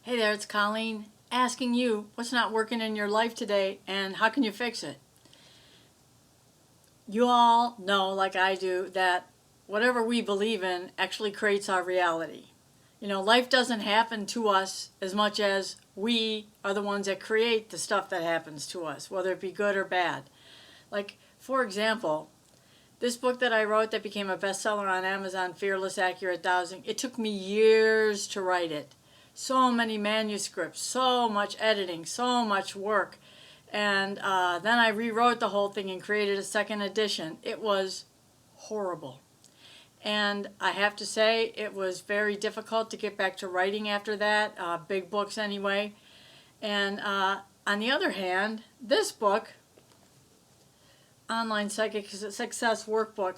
Hey there, it's Colleen asking you what's not working in your life today and how can you fix it? You all know, like I do, that whatever we believe in actually creates our reality. Life doesn't happen to us as much as we are the ones that create the stuff that happens to us, whether it be good or bad. Like, for example, this book that I wrote that became a bestseller on Amazon, Fearless, Accurate, Dowsing, it took me years to write it. So many manuscripts, so much editing, so much work. And then I rewrote the whole thing and created a second edition. It was horrible. And I have to say, it was very difficult to get back to writing after that, big books anyway. And on the other hand, this book, Online Psychic Success Workbook,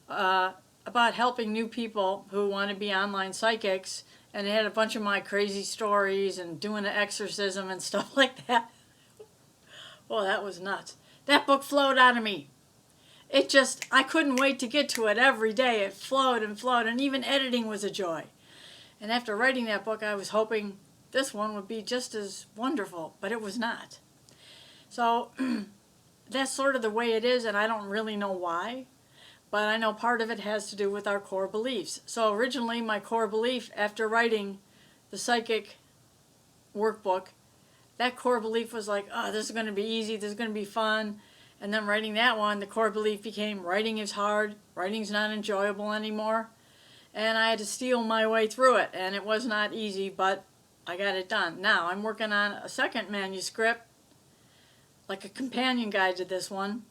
about helping new people who want to be online psychics, and it had a bunch of my crazy stories and doing an exorcism and stuff like that. Well, that was nuts. That book flowed out of me. I couldn't wait to get to it every day. It flowed and flowed, and even editing was a joy. And after writing that book, I was hoping this one would be just as wonderful, but it was not. So that's sort of the way it is, and I don't really know why. But I know part of it has to do with our core beliefs. So originally, my core belief after writing the psychic workbook, that core belief was like, oh, this is going to be easy, this is going to be fun. And then writing that one, the core belief became writing is hard, writing's not enjoyable anymore. And I had to steal my way through it, and it was not easy, but I got it done. Now I'm working on a second manuscript, like a companion guide to this one,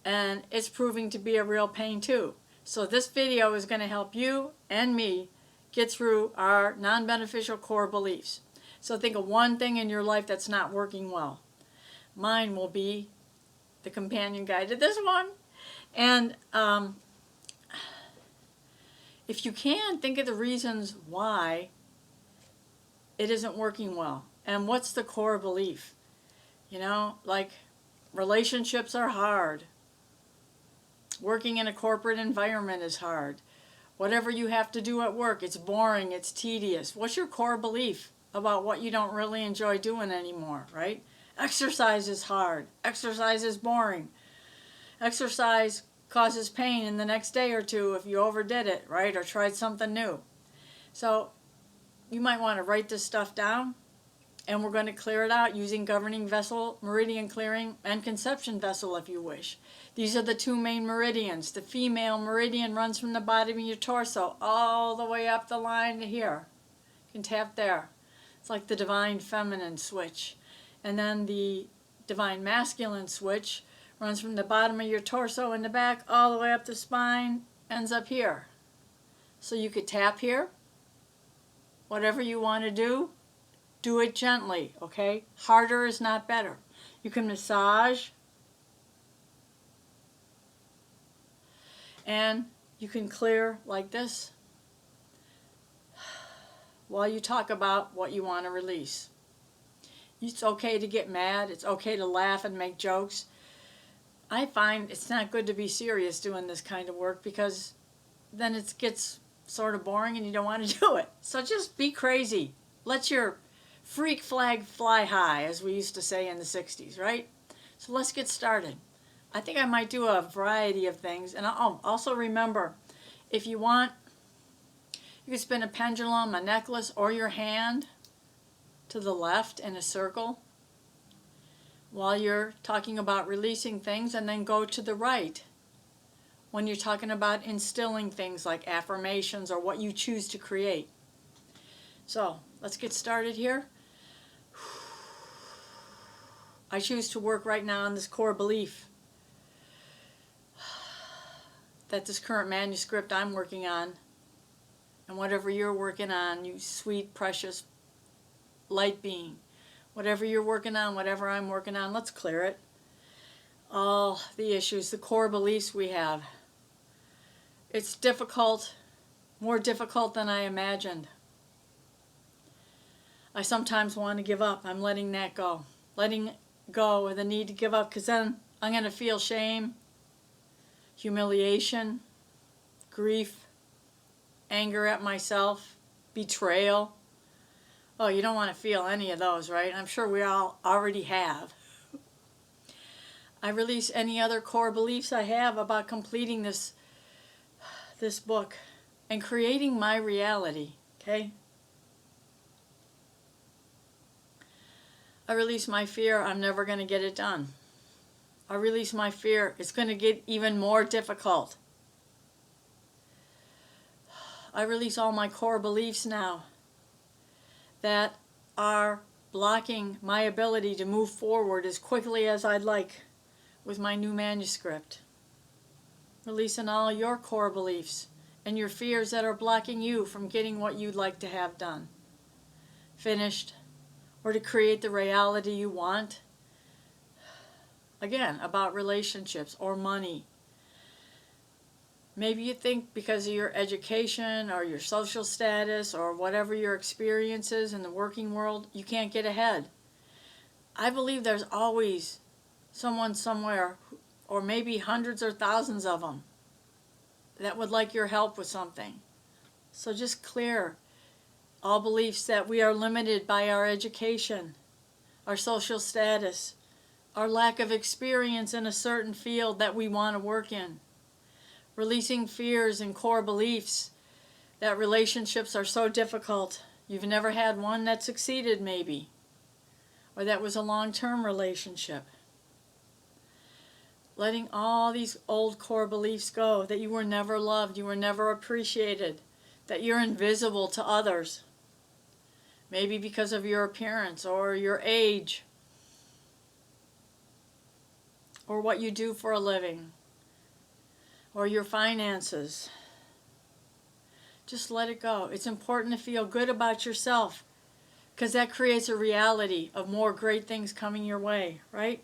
and it's proving to be a real pain too. So this video is going to help you and me get through our non-beneficial core beliefs. So think of one thing in your life that's not working well. Mine will be the companion guide to this one. And if you can, think of the reasons why it isn't working well. And what's the core belief? Like relationships are hard. Working in a corporate environment is hard. Whatever you have to do at work, it's boring, it's tedious. What's your core belief about what you don't really enjoy doing anymore, right? Exercise is hard. Exercise is boring. Exercise causes pain in the next day or two if you overdid it, right? Or tried something new. So you might want to write this stuff down, and we're going to clear it out using governing vessel, meridian clearing, and conception vessel if you wish. These are the two main meridians. The female meridian runs from the bottom of your torso all the way up the line to here. You can tap there. It's like the divine feminine switch. And then the divine masculine switch runs from the bottom of your torso in the back all the way up the spine, ends up here. So you could tap here. Whatever you want to do it gently, okay? Harder is not better. You can massage, and you can clear like this while you talk about what you want to release. It's okay to get mad. It's okay to laugh and make jokes. I find it's not good to be serious doing this kind of work because then it gets sort of boring and you don't want to do it. So just be crazy. Let your freak flag fly high, as we used to say in the 60s, right? So let's get started. I think I might do a variety of things. And also remember, if you want, you can spin a pendulum, a necklace, or your hand to the left in a circle while you're talking about releasing things, and then go to the right when you're talking about instilling things like affirmations or what you choose to create. So let's get started here. I choose to work right now on this core belief that this current manuscript I'm working on, and whatever you're working on, you sweet, precious light being, whatever you're working on, whatever I'm working on, let's clear it. All the issues, the core beliefs we have. It's difficult, more difficult than I imagined. I sometimes want to give up. I'm letting that go. Letting go of the need to give up, because then I'm going to feel shame, humiliation, grief, anger at myself, betrayal. Oh, you don't want to feel any of those, right? I'm sure we all already have. I release any other core beliefs I have about completing this book and creating my reality, okay? I release my fear I'm never going to get it done. I release my fear it's going to get even more difficult. I release all my core beliefs now that are blocking my ability to move forward as quickly as I'd like with my new manuscript. Releasing all your core beliefs and your fears that are blocking you from getting what you'd like to have done, finished, or to create the reality you want. Again, about relationships or money. Maybe you think because of your education or your social status or whatever your experience is in the working world, you can't get ahead. I believe there's always someone somewhere, or maybe hundreds or thousands of them, that would like your help with something. So just clear all beliefs that we are limited by our education, our social status, our lack of experience in a certain field that we want to work in. Releasing fears and core beliefs that relationships are so difficult. You've never had one that succeeded maybe, or that was a long-term relationship. Letting all these old core beliefs go, that you were never loved, you were never appreciated, that you're invisible to others. Maybe because of your appearance or your age or what you do for a living or your finances. Just let it go. It's important to feel good about yourself because that creates a reality of more great things coming your way, right?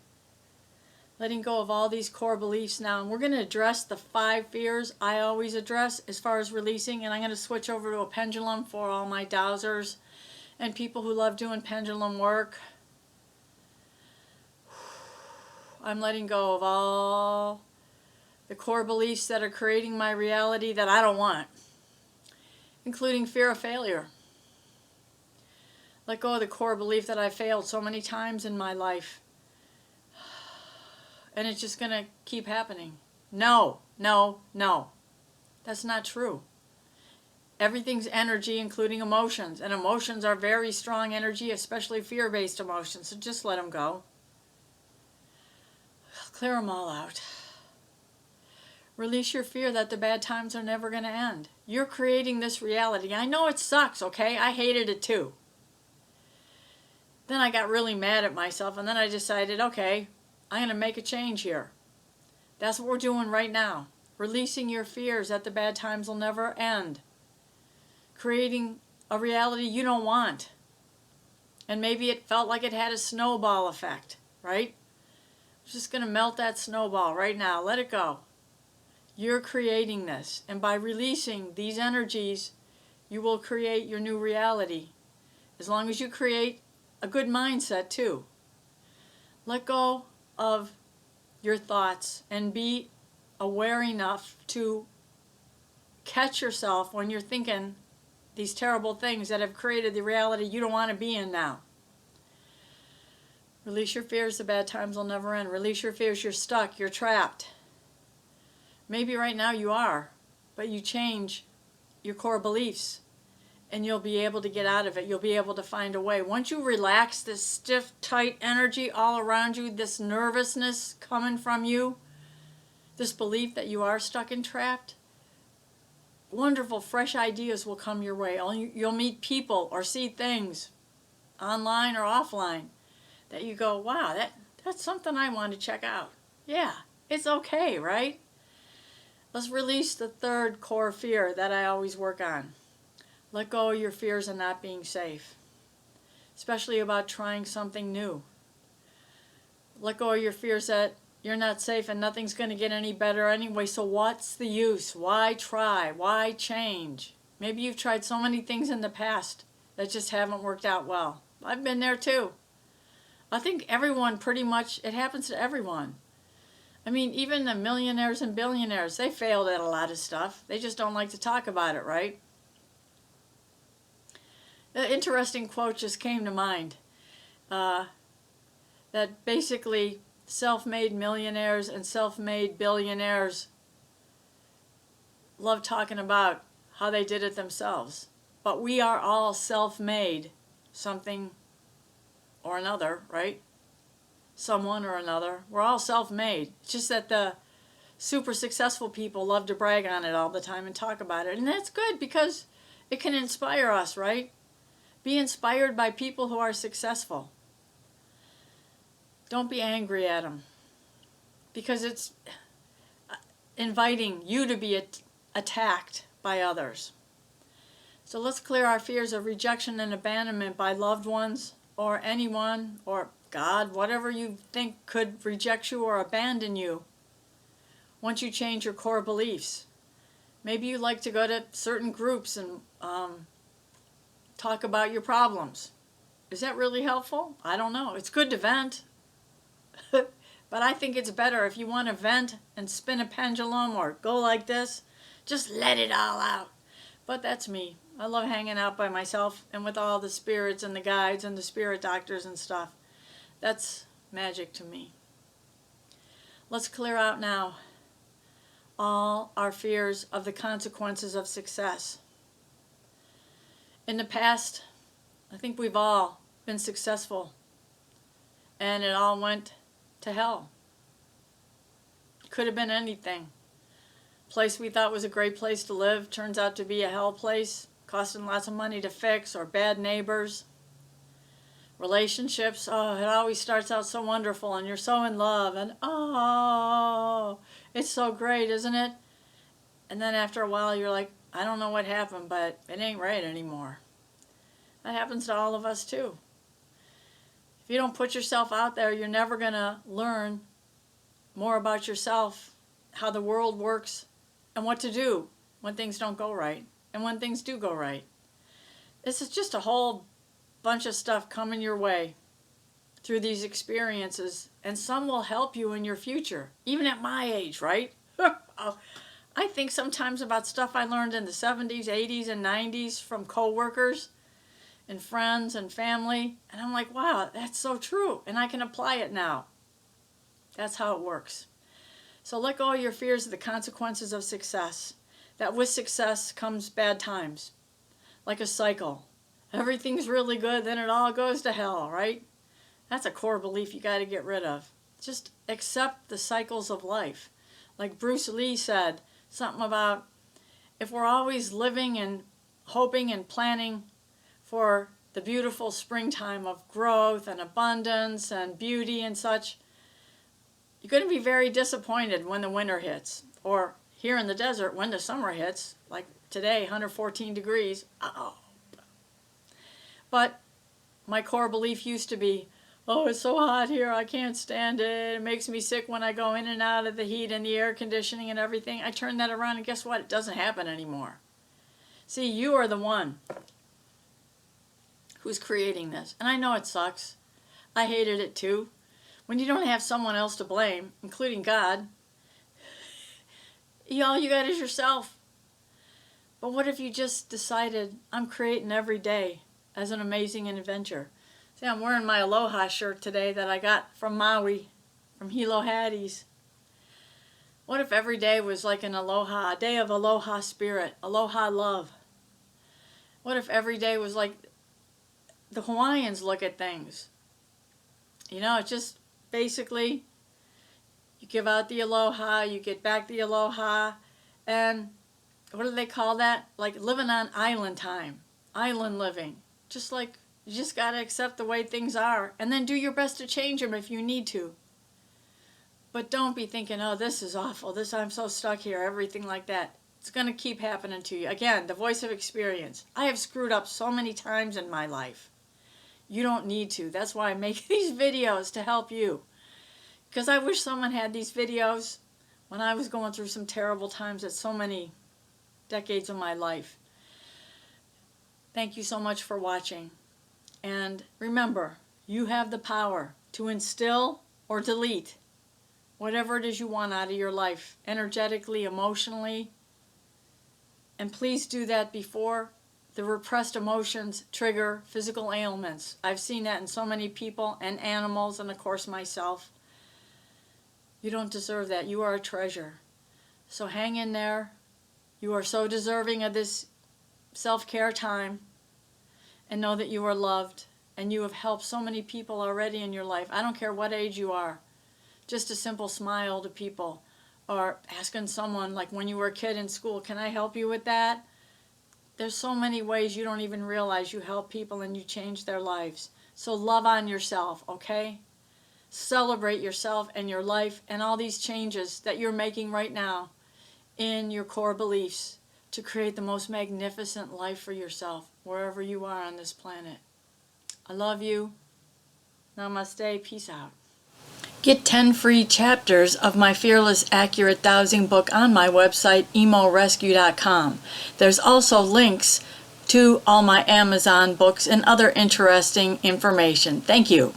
Letting go of all these core beliefs now. And we're going to address the 5 fears I always address as far as releasing. And I'm going to switch over to a pendulum for all my dowsers and people who love doing pendulum work. I'm letting go of all the core beliefs that are creating my reality that I don't want, including fear of failure. Let go of the core belief that I failed so many times in my life. And it's just going to keep happening. No, no, no. That's not true. Everything's energy, including emotions. And emotions are very strong energy, especially fear-based emotions. So just let them go. Clear them all out. Release your fear that the bad times are never going to end. You're creating this reality. I know it sucks, okay? I hated it too. Then I got really mad at myself, and then I decided, okay, I'm going to make a change here. That's what we're doing right now. Releasing your fears that the bad times will never end. Creating a reality you don't want. And maybe it felt like it had a snowball effect, right? I'm just going to melt that snowball right now. Let it go. You're creating this. And by releasing these energies, you will create your new reality. As long as you create a good mindset too. Let go of your thoughts and be aware enough to catch yourself when you're thinking these terrible things that have created the reality you don't want to be in now. Release your fears, the bad times will never end. Release your fears, you're stuck, you're trapped. Maybe right now you are, but you change your core beliefs and you'll be able to get out of it. You'll be able to find a way. Once you relax this stiff, tight energy all around you, this nervousness coming from you, this belief that you are stuck and trapped, wonderful, fresh ideas will come your way. You'll meet people or see things online or offline that you go, wow, that's something I want to check out. Yeah, it's okay, right? Let's release the 3rd core fear that I always work on. Let go of your fears of not being safe, especially about trying something new. Let go of your fears that you're not safe and nothing's going to get any better anyway, so what's the use? Why try? Why change? Maybe you've tried so many things in the past that just haven't worked out well. I've been there too. I think everyone pretty much, it happens to everyone. I mean, even the millionaires and billionaires, they failed at a lot of stuff. They just don't like to talk about it, right? An interesting quote just came to mind. That basically self-made millionaires and self-made billionaires love talking about how they did it themselves. But we are all self-made something or another, right? Someone or another. We're all self-made. It's just that the super successful people love to brag on it all the time and talk about it. And that's good because it can inspire us, right? Be inspired by people who are successful. Don't be angry at them because it's inviting you to be attacked by others. So let's clear our fears of rejection and abandonment by loved ones or anyone or God, whatever you think could reject you or abandon you once you change your core beliefs. Maybe you like to go to certain groups and talk about your problems. Is that really helpful? I don't know. It's good to vent. But I think it's better if you want to vent and spin a pendulum or go like this, just let it all out. But that's me. I love hanging out by myself and with all the spirits and the guides and the spirit doctors and stuff. That's magic to me. Let's clear out now all our fears of the consequences of success. In the past, I think we've all been successful and it all went to hell. Could have been anything. Place we thought was a great place to live turns out to be a hell place, costing lots of money to fix, or bad neighbors. Relationships, oh, it always starts out so wonderful and you're so in love and oh, it's so great, isn't it? And then after a while you're like, I don't know what happened, but it ain't right anymore. That happens to all of us too. If you don't put yourself out there, you're never going to learn more about yourself, how the world works, and what to do when things don't go right and when things do go right. This is just a whole bunch of stuff coming your way through these experiences, and some will help you in your future, even at my age, right? I think sometimes about stuff I learned in the 70s, 80s, and 90s from coworkers and friends and family, and I'm like, wow, that's so true, and I can apply it now. That's how it works. So let go of your fears of the consequences of success. That with success comes bad times, like a cycle. Everything's really good, then it all goes to hell, right? That's a core belief you got to get rid of. Just accept the cycles of life. Like Bruce Lee said, something about if we're always living and hoping and planning for the beautiful springtime of growth and abundance and beauty and such, you're going to be very disappointed when the winter hits. Or here in the desert, when the summer hits, like today, 114 degrees. Uh-oh. But my core belief used to be, oh, it's so hot here, I can't stand it. It makes me sick when I go in and out of the heat and the air conditioning and everything. I turned that around and guess what? It doesn't happen anymore. See, you are the one who's creating this. And I know it sucks. I hated it too. When you don't have someone else to blame, including God, all you got is yourself. But what if you just decided, I'm creating every day as an amazing adventure? See, I'm wearing my Aloha shirt today that I got from Maui, from Hilo Hattie's. What if every day was like an aloha, a day of aloha spirit, aloha love? What if every day was like the Hawaiians look at things? You know, it's just basically you give out the aloha, you get back the aloha, and what do they call that? Like living on island time, island living. Just like you just got to accept the way things are and then do your best to change them if you need to. But don't be thinking, oh, this is awful, I'm so stuck here, everything like that. It's going to keep happening to you. Again, the voice of experience. I have screwed up so many times in my life. You don't need to. That's why I make these videos, to help you. Because I wish someone had these videos when I was going through some terrible times at so many decades of my life. Thank you so much for watching. And remember, you have the power to instill or delete whatever it is you want out of your life, energetically, emotionally. And please do that before The repressed emotions trigger physical ailments. I've seen that in so many people and animals, and of course myself. You don't deserve that. You are a treasure. So hang in there. You are so deserving of this self-care time, and know that you are loved, and you have helped so many people already in your life. I don't care what age you are. Just a simple smile to people, or asking someone, like when you were a kid in school, can I help you with that? There's so many ways you don't even realize you help people and you change their lives. So love on yourself, okay? Celebrate yourself and your life and all these changes that you're making right now in your core beliefs to create the most magnificent life for yourself wherever you are on this planet. I love you. Namaste. Peace out. Get 10 free chapters of my Fearless Accurate Dowsing book on my website, emorescue.com. There's also links to all my Amazon books and other interesting information. Thank you.